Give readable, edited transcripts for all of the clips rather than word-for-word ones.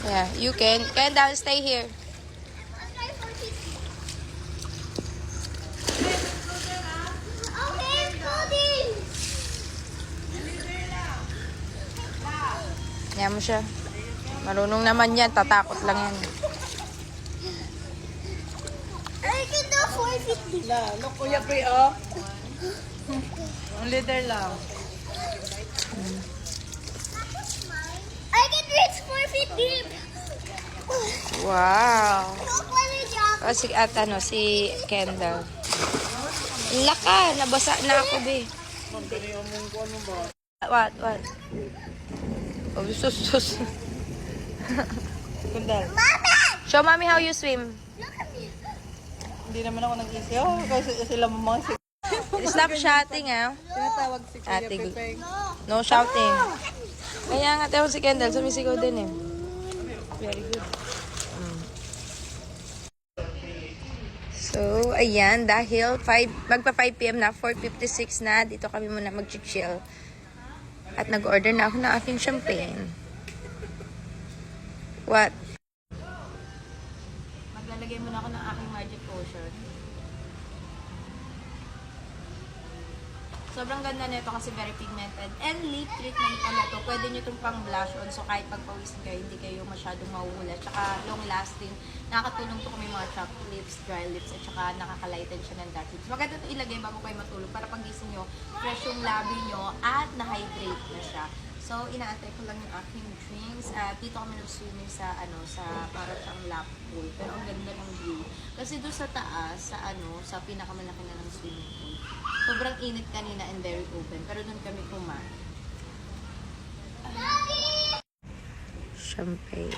Yeah, you can. Kendall, stay here. Yan mo siya. Marunong naman yan. Tatakot lang yan. I can do 450. Look, Kuya Pri, oh. Ang leader lang. I can reach 450. Wow. Look what I dropped. Si Kendall. Laka, nabasa na ako, be. What? Oh, sus. Kundal. Show mommy how you swim. Look at me. Hindi naman ako nag-isaw. Kasi sila mga Stop shouting, ah. tinatawag si Kuya Ate, Pepeng. No shouting. Kaya nga tayo si Kendall, sumisigaw din eh. Very good. So, ayan, dahil magpa 5 p.m. na, 4:56 na, dito kami muna mag-chill. At nag-order na ako ng aking champagne. What? Maglalagay muna ako ng aking magic potion. Sobrang ganda nito kasi very pigmented. And lip treatment pala to. Pwede nyo itong pang blush on. So kahit pagpawisin kayo, hindi kayo masyadong mahuhula. Tsaka long lasting. Nakakatulong to kung may mga chapped lips, dry lips, at tsaka nakakalighten siya ng dark lips. Maganda ito ilagay bago kayo matulog para pagising nyo, fresh yung labi nyo at na-hydrate na siya. So, inaantay ko lang yung aking drinks. Dito kami nag-swimming sa parang siyang lap pool. Pero ang ganda ng view. Kasi doon sa taas, sa pinakamalaki na ng swimming pool. Sobrang init kanina and very open. Pero doon kami kumain. Champagne.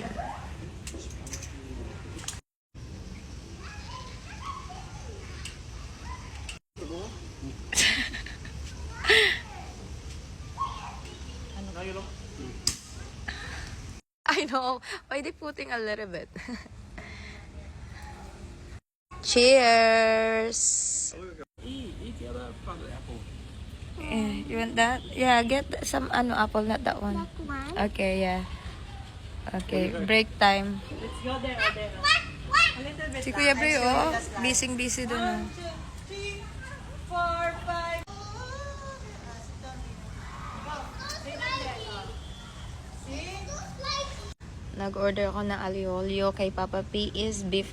I know. Why they putting a little bit? Cheers! You want that? Yeah, get some apple, not that one. Okay, yeah. Okay, break time. Let's go there or there. A little bit. Si Kuya Bray, busy doon. 1, 2, 3, 4, 5. Nag-order ako ng aliolio kay Papa P is beef,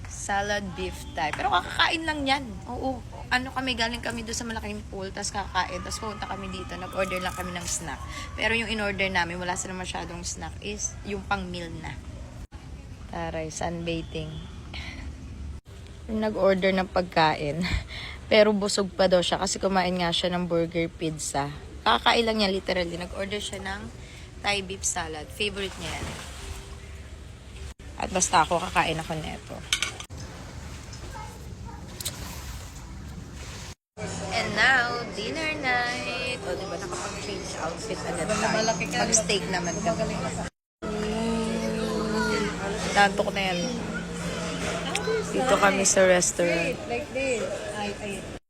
salad beef type. Pero kakakain lang yan. Oo. Galing kami doon sa malaking pool, tapos kakain, tapos pumunta kami dito, nag-order lang kami ng snack. Pero yung in-order namin, wala sila masyadong snack, is yung pang meal na. Taray, sunbathing. Yung nag-order ng pagkain, pero busog pa daw siya kasi kumain nga siya ng burger pizza. Kakain lang niya, literally. Nag-order siya ng Thai beef salad. Favorite niya yan. At basta ako, kakain ako neto. And now, dinner night. O, diba, nakapag-change outfit agad tayo. Mag-steak naman kami. Tantok na yan. Dito kami sa restaurant. Like this. Ay.